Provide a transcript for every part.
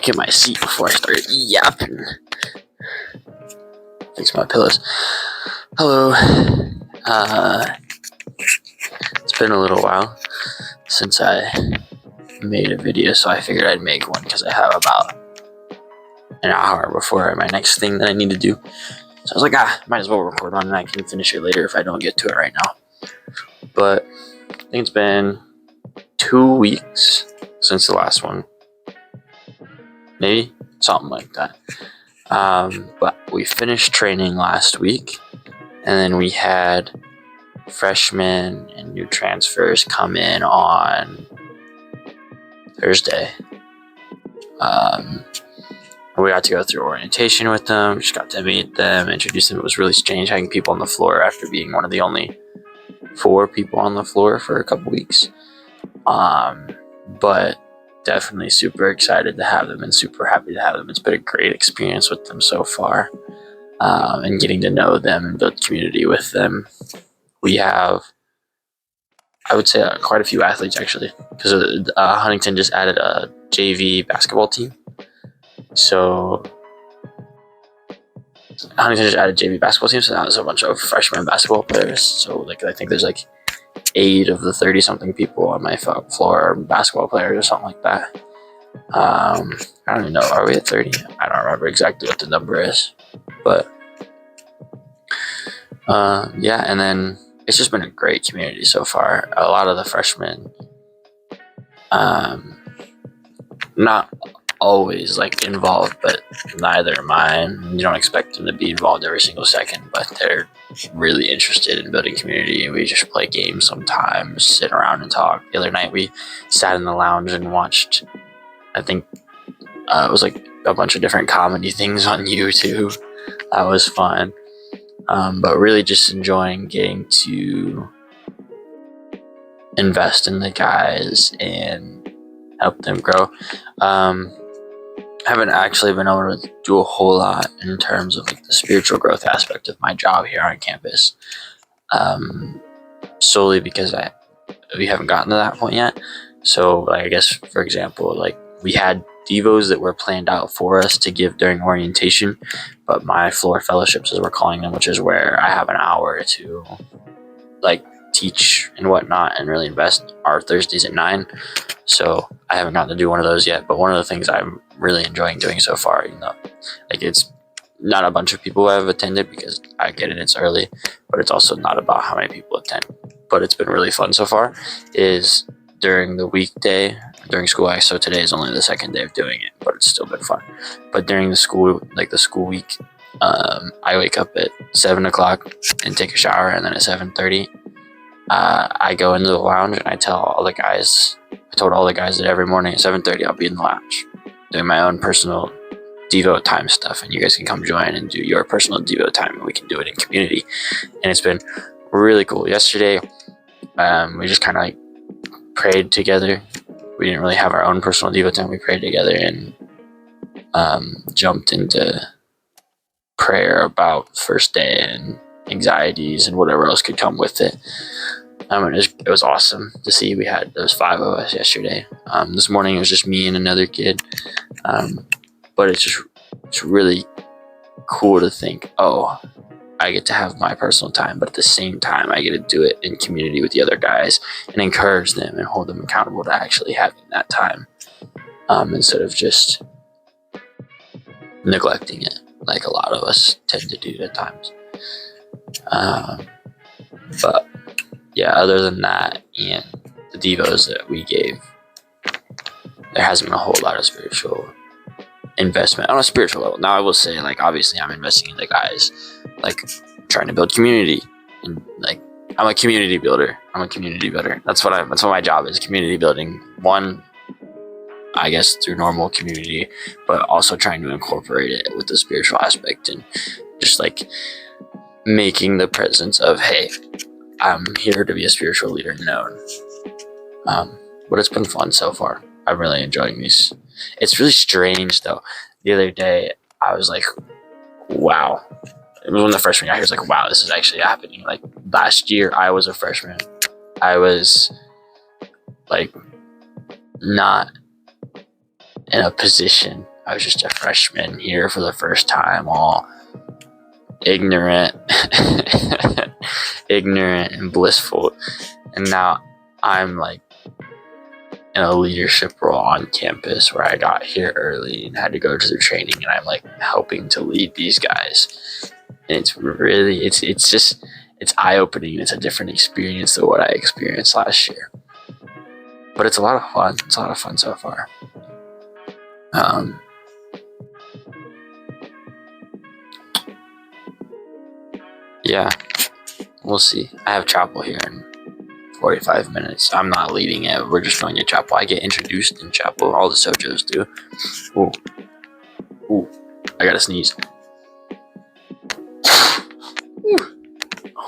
back in my seat before I started yapping. Fix my pillows. Hello. It's been a little while since I made a video, so I figured I'd make one because I have about an hour before my next thing that I need to do. So I was like, might as well record one and I can finish it later if I don't get to it right now. But I think it's been 2 weeks since the last one. Maybe something like that. But we finished training last week, and then we had freshmen and new transfers come in on Thursday. We got to go through orientation with them, just got to meet them, introduce them. It was really strange having people on the floor after being one of the only 4 people on the floor for a couple weeks. But definitely super excited to have them and super happy to have them. It's been a great experience with them so far, and getting to know them and build community with them. We have, I would say, quite a few athletes actually, because Huntington just added a JV basketball team. So Huntington just added a JV basketball team, so now there's a bunch of freshman basketball players. So I think there's 8 of the 30-something people on my floor are basketball players or something like that. I don't even know. Are we at 30? I don't remember exactly what the number is. But yeah, and then it's just been a great community so far. A lot of the freshmen, not always involved, but neither am I. You don't expect them to be involved every single second, but they're really interested in building community. We just play games sometimes, sit around and talk. The other night we sat in the lounge and watched, I think it was a bunch of different comedy things on YouTube. That was fun. But really just enjoying getting to invest in the guys and help them grow. Haven't actually been able to do a whole lot in terms of the spiritual growth aspect of my job here on campus, solely because we haven't gotten to that point yet. So I guess, for example, we had devos that were planned out for us to give during orientation, but my floor fellowships, as we're calling them, which is where I have an hour to teach and whatnot and really invest, are Thursdays at 9. So I haven't gotten to do one of those yet, but one of the things I'm really enjoying doing so far, it's not a bunch of people who have attended because I get it, it's early, but it's also not about how many people attend. But it's been really fun so far, is during the weekday, during school. So today is only the second day of doing it, but it's still been fun. But during the school, the school week, I wake up at 7 o'clock and take a shower, and then at 7:30, I go into the lounge and I told all the guys that every morning at 7:30 I'll be in the lounge doing my own personal Devo time stuff, and you guys can come join and do your personal Devo time, and we can do it in community. And it's been really cool. Yesterday, we just kind of prayed together. We didn't really have our own personal Devo time. We prayed together and jumped into prayer about first day and anxieties and whatever else could come with it. It was awesome to see. We had those 5 of us yesterday. This morning it was just me and another kid. But it's really cool to think, I get to have my personal time, but at the same time I get to do it in community with the other guys and encourage them and hold them accountable to actually having that time, instead of just neglecting it like a lot of us tend to do at times. But yeah, other than that and the devos that we gave, there hasn't been a whole lot of spiritual investment on a spiritual level. Now I will say, obviously I'm investing in the guys, trying to build community, and I'm a community builder. That's what my job is, community building. One, I guess, through normal community, but also trying to incorporate it with the spiritual aspect, and just making the presence of, hey, I'm here to be a spiritual leader known. But it's been fun so far. I'm really enjoying these. It's really strange though. The other day I was like, wow. It was when the freshman got here. I was like, wow, this is actually happening. Last year I was a freshman. I was not in a position I was just a freshman here for the first time, all ignorant, ignorant and blissful. And now I'm like in a leadership role on campus where I got here early and had to go to the training, and I'm like helping to lead these guys. And it's really, it's just, it's eye-opening. It's a different experience than what I experienced last year. But it's a lot of fun. It's a lot of fun so far. Yeah, we'll see. I have chapel here in 45 minutes. I'm not leading it. We're just going to chapel. I get introduced in chapel. All the sojos do. Ooh. Ooh. I gotta sneeze.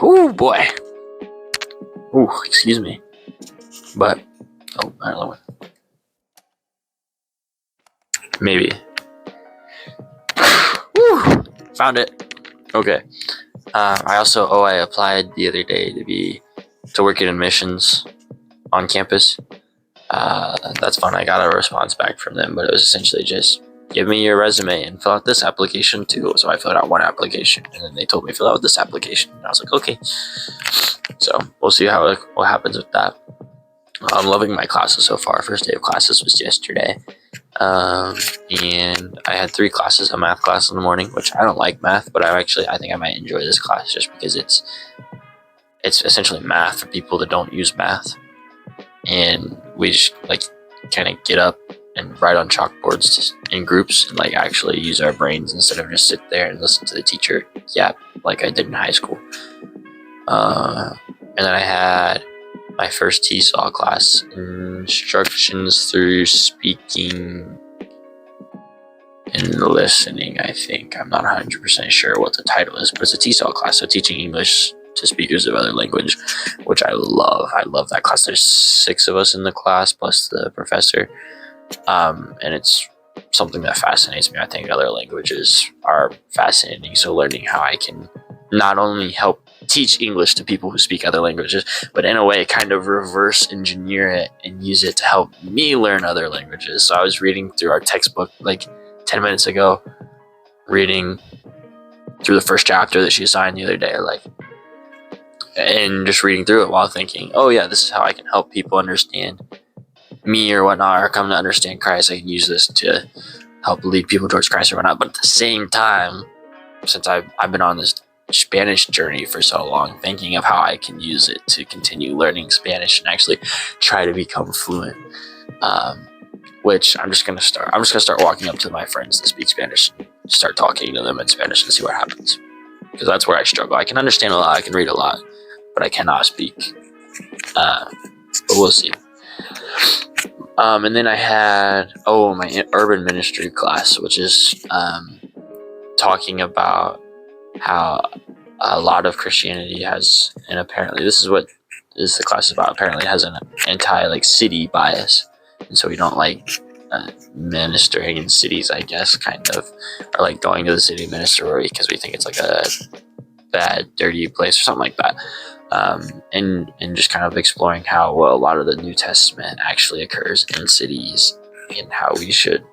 Ooh, boy. Ooh, excuse me. But, oh, I don't know. Maybe. Woo! Found it. Okay. I applied the other day to work in admissions on campus. That's fun. I got a response back from them, but it was essentially just give me your resume and fill out this application too. So I filled out one application, and then they told me fill out this application, and I was like, okay. So we'll see what happens with that. I'm loving my classes so far. First day of classes was yesterday. And I had 3 classes, a math class in the morning, which I don't like math, but I think I might enjoy this class just because it's essentially math for people that don't use math. And we just like kind of get up and write on chalkboards in groups and like actually use our brains instead of just sit there and listen to the teacher yap like I did in high school. And then I had my first TESOL class, instructions through speaking and listening, I think. I'm not 100% sure what the title is, but it's a TESOL class, so teaching English to speakers of other language, which I love. I love that class. There's 6 of us in the class plus the professor, and it's something that fascinates me. I think other languages are fascinating, so learning how I can not only help teach English to people who speak other languages, but in a way kind of reverse engineer it and use it to help me learn other languages. So I was reading through our textbook like 10 minutes ago, reading through the first chapter that she assigned the other day, and just reading through it while thinking, oh yeah, this is how I can help people understand me or whatnot, or come to understand Christ. I can use this to help lead people towards Christ or whatnot. But at the same time, since I've been on this Spanish journey for so long, thinking of how I can use it to continue learning Spanish and actually try to become fluent. Which I'm just gonna start walking up to my friends that speak Spanish and start talking to them in Spanish and see what happens. Because that's where I struggle. I can understand a lot, I can read a lot, but I cannot speak. But we'll see. And then I had my urban ministry class, which is talking about how a lot of Christianity has, and apparently this is what the class is about, apparently it has an city bias, and so we don't like ministering in cities, I guess, kind of, or like going to the city minister because we think it's like a bad, dirty place or something like that. And just kind of exploring how a lot of the New Testament actually occurs in cities and how we should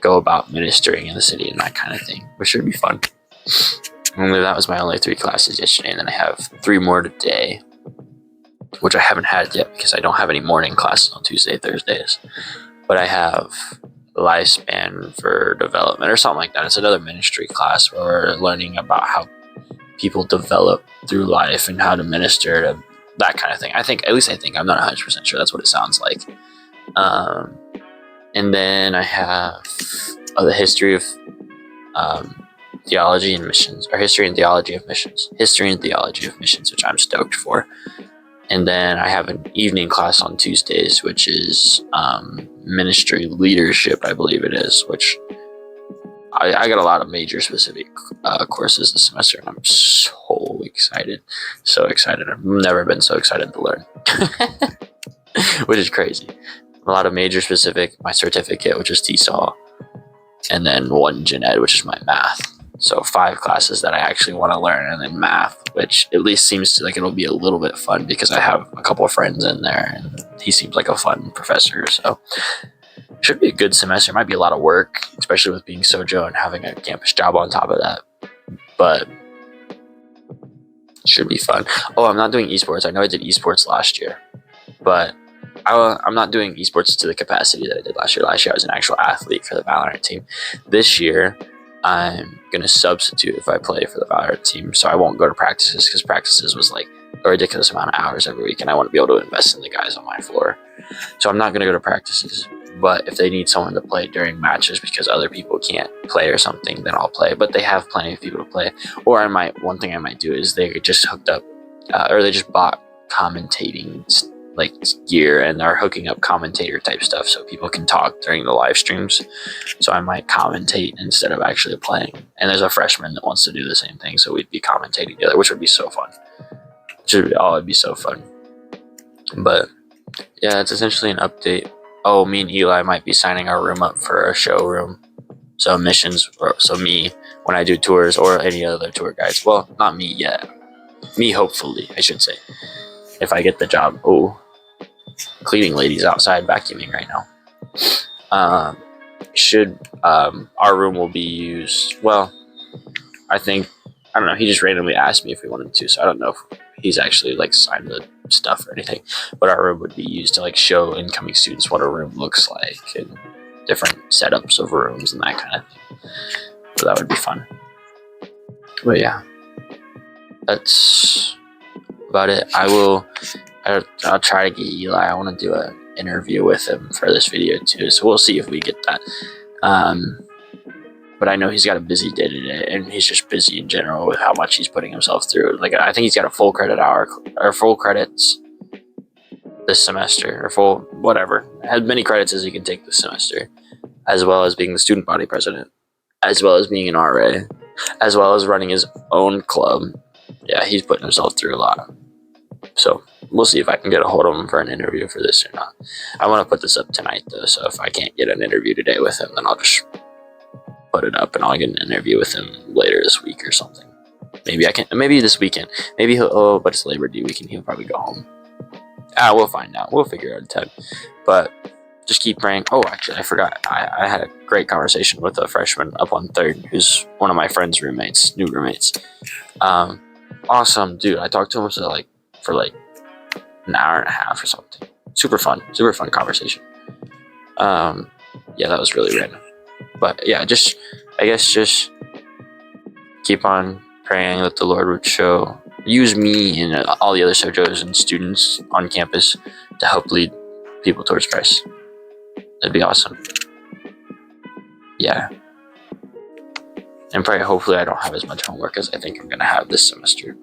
go about ministering in the city and that kind of thing, which should be fun. And that was my only 3 classes yesterday, and then I have 3 more today, which I haven't had yet because I don't have any morning classes on Tuesday, Thursdays. But I have Lifespan for Development or something like that. It's another ministry class where we're learning about how people develop through life and how to minister to that kind of thing. I think, I'm not 100% sure that's what it sounds like. And then I have the history of theology and missions, or history and theology of missions, which I'm stoked for. And then I have an evening class on Tuesdays, which is ministry leadership, I believe it is, which I got a lot of major specific courses this semester, and I'm so excited. I've never been so excited to learn, which is crazy. A lot of major specific, my certificate, which is TESOL, and then 1 gen ed, which is my math. So 5 classes that I actually want to learn, and then math, which at least seems like it'll be a little bit fun because I have a couple of friends in there, and he seems like a fun professor. So Should be a good semester. It might be a lot of work, especially with being Sojo and having a campus job on top of that. But should be fun. Oh, I'm not doing esports. I know I did esports last year, but I'm not doing esports to the capacity that I did last year. Last year I was an actual athlete for the Valorant team. This year I'm gonna substitute if I play for the Valorant team, so I won't go to practices because practices was like a ridiculous amount of hours every week, and I want to be able to invest in the guys on my floor. So I'm not gonna go to practices. But if they need someone to play during matches because other people can't play or something, then I'll play. But they have plenty of people to play. Or one thing I might do is they just hooked up, or they just bought commentating like gear, and they're hooking up commentator type stuff so people can talk during the live streams. So I might commentate instead of actually playing. And there's a freshman that wants to do the same thing, so we'd be commentating together, which would be so fun. It'd be so fun. But yeah, it's essentially an update. Oh, me and Eli might be signing our room up for a showroom. So missions, so me, when I do tours, or any other tour guides. Well, not me yet. Me, hopefully, I should say. If I get the job. Oh, cleaning ladies outside vacuuming right now. Our room will be used, well, I don't know, he just randomly asked me if we wanted to, so I don't know if he's actually like signed the stuff or anything, but our room would be used to like show incoming students what a room looks like and different setups of rooms and that kind of thing. So that would be fun. But yeah, that's about it. I'll try to get Eli. I want to do an interview with him for this video too, so we'll see if we get that. But I know he's got a busy day today, and he's just busy in general with how much he's putting himself through. Like, I think he's got a full credit hour, or full credits this semester, or full whatever. As many credits as he can take this semester, as well as being the student body president, as well as being an RA, as well as running his own club. Yeah, he's putting himself through a lot. So we'll see if I can get a hold of him for an interview for this or not. I want to put this up tonight, though, so if I can't get an interview today with him, then I'll just put it up and I'll get an interview with him later this week or something. Maybe this weekend. Maybe but it's Labor Day weekend. He'll probably go home. We'll find out. We'll figure out a time. But just keep praying. Oh, actually, I forgot. I had a great conversation with a freshman up on 3rd, who's one of my friend's new roommates. Awesome dude. I talked to him for an hour and a half or something. Super fun conversation. Yeah, that was really random. But yeah, I guess just keep on praying that the Lord would use me and all the other Sojos and students on campus to help lead people towards Christ. That'd be awesome. Yeah. And pray, hopefully I don't have as much homework as I think I'm going to have this semester.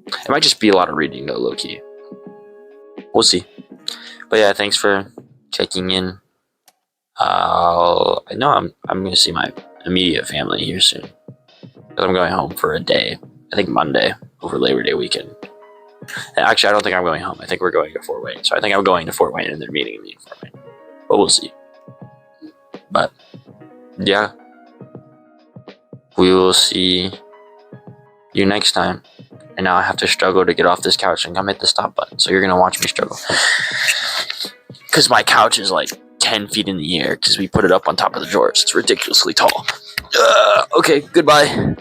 It might just be a lot of reading though, low-key. We'll see. But yeah, thanks for checking in. I know I'm going to see my immediate family here soon. Because I'm going home for a day. I think Monday, over Labor Day weekend. And actually, I don't think I'm going home. I think we're going to Fort Wayne. So I think I'm going to Fort Wayne and they're meeting me in Fort Wayne. But we'll see. But, yeah. We will see you next time. And now I have to struggle to get off this couch and come hit the stop button. So you're going to watch me struggle. Because my couch is like 10 feet in the air because we put it up on top of the drawers. It's ridiculously tall. Okay, goodbye.